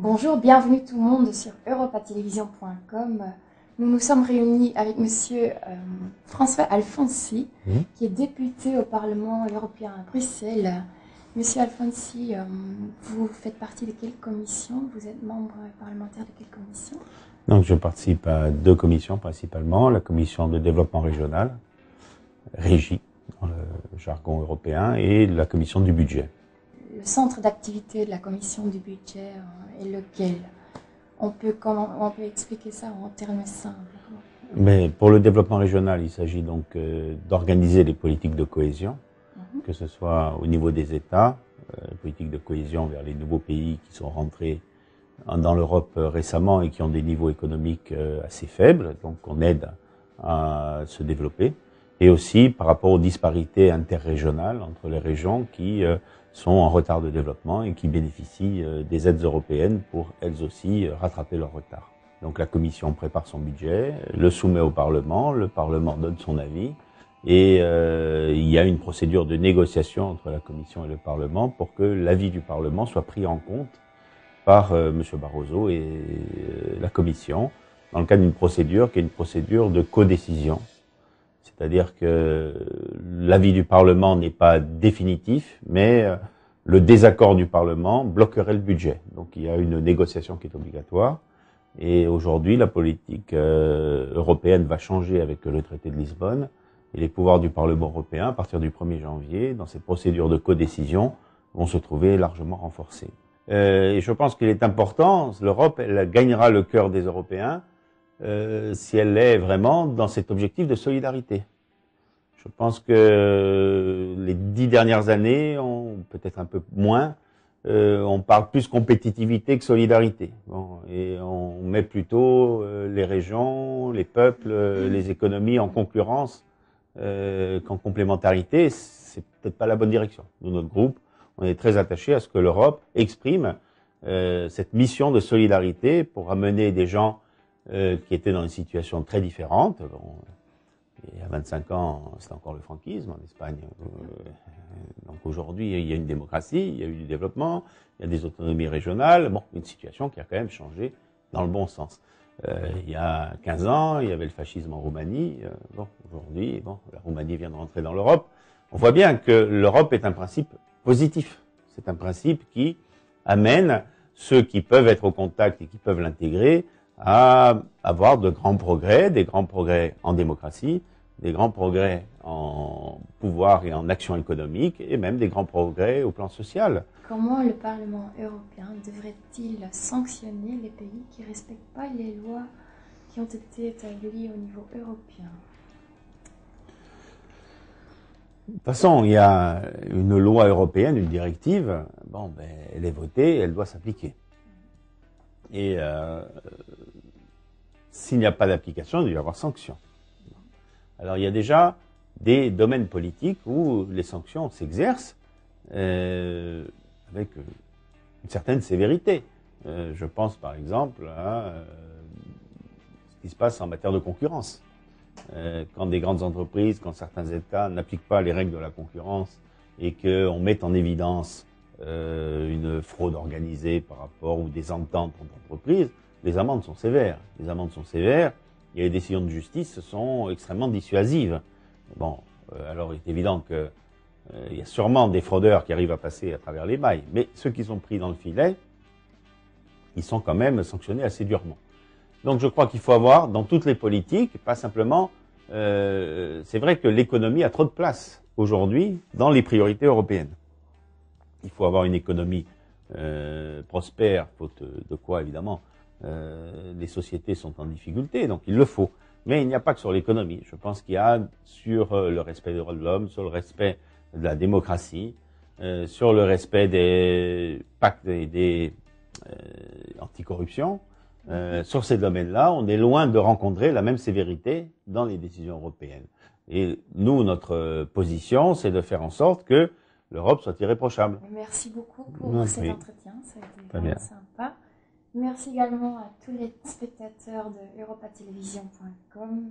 Bonjour, bienvenue tout le monde sur europatelevision.com. Nous nous sommes réunis avec Monsieur François Alfonsi, qui est député au Parlement européen à Bruxelles. Monsieur Alfonsi, vous faites partie de quelle commission? Vous êtes membre parlementaire de quelle commission? Donc je participe à deux commissions principalement, la commission de développement régional, régie dans le jargon européen, et la commission du budget. Le centre d'activité de la commission du budget est lequel? On peut expliquer ça en termes simples. Mais pour le développement régional, il s'agit donc d'organiser les politiques de cohésion, que ce soit au niveau des États, politiques de cohésion vers les nouveaux pays qui sont rentrés dans l'Europe récemment et qui ont des niveaux économiques assez faibles, donc on aide à se développer, et aussi par rapport aux disparités interrégionales entre les régions qui sont en retard de développement et qui bénéficient des aides européennes pour elles aussi rattraper leur retard. Donc la Commission prépare son budget, le soumet au Parlement, le Parlement donne son avis, et il y a une procédure de négociation entre la Commission et le Parlement pour que l'avis du Parlement soit pris en compte par M. Barroso et la Commission, dans le cadre d'une procédure qui est une procédure de codécision. C'est-à-dire que l'avis du Parlement n'est pas définitif, mais le désaccord du Parlement bloquerait le budget. Donc il y a une négociation qui est obligatoire. Et aujourd'hui, la politique européenne va changer avec le traité de Lisbonne. Et les pouvoirs du Parlement européen, à partir du 1er janvier, dans cette procédure de codécision, vont se trouver largement renforcés. Et je pense qu'il est important, l'Europe, elle gagnera le cœur des Européens si elle est vraiment dans cet objectif de solidarité. Je pense que les 10 dernières années, peut-être un peu moins, on parle plus compétitivité que solidarité. Bon, et on met plutôt les régions, les peuples, les économies en concurrence qu'en complémentarité. C'est peut-être pas la bonne direction. Nous, notre groupe, on est très attaché à ce que l'Europe exprime cette mission de solidarité pour amener des gens qui étaient dans une situation très différente. Bon, il y a 25 ans, c'était encore le franquisme en Espagne. Donc aujourd'hui, il y a une démocratie, il y a eu du développement, il y a des autonomies régionales. Bon, une situation qui a quand même changé dans le bon sens. Il y a 15 ans, il y avait le fascisme en Roumanie. Bon, aujourd'hui, la Roumanie vient de rentrer dans l'Europe. On voit bien que l'Europe est un principe positif. C'est un principe qui amène ceux qui peuvent être au contact et qui peuvent l'intégrer à avoir de grands progrès, des grands progrès en démocratie, des grands progrès en pouvoir et en action économique, et même des grands progrès au plan social. Comment le Parlement européen devrait-il sanctionner les pays qui ne respectent pas les lois qui ont été établies au niveau européen? De toute façon, il y a une loi européenne, une directive, elle est votée, elle doit s'appliquer. Et s'il n'y a pas d'application, il doit y avoir sanction. Alors il y a déjà des domaines politiques où les sanctions s'exercent avec une certaine sévérité. Je pense par exemple à ce qui se passe en matière de concurrence. Quand des grandes entreprises, quand certains États n'appliquent pas les règles de la concurrence et qu'on met en évidence une fraude organisée par rapport ou des ententes entre entreprises, les amendes sont sévères. Les amendes sont sévères et les décisions de justice sont extrêmement dissuasives. Bon, alors il est évident que il y a sûrement des fraudeurs qui arrivent à passer à travers les mailles, mais ceux qui sont pris dans le filet, ils sont quand même sanctionnés assez durement. Donc je crois qu'il faut avoir dans toutes les politiques, pas simplement, c'est vrai que l'économie a trop de place aujourd'hui dans les priorités européennes. Il faut avoir une économie prospère, faute de quoi évidemment les sociétés sont en difficulté, donc il le faut. Mais il n'y a pas que sur l'économie. Je pense qu'il y a sur le respect des droits de l'homme, sur le respect de la démocratie, sur le respect des pactes des anticorruption. Sur ces domaines-là, on est loin de rencontrer la même sévérité dans les décisions européennes. Et nous, notre position, c'est de faire en sorte que l'Europe soit irréprochable. Merci beaucoup pour cet entretien, ça a été vraiment sympa. Merci également à tous les spectateurs de europatelevision.com.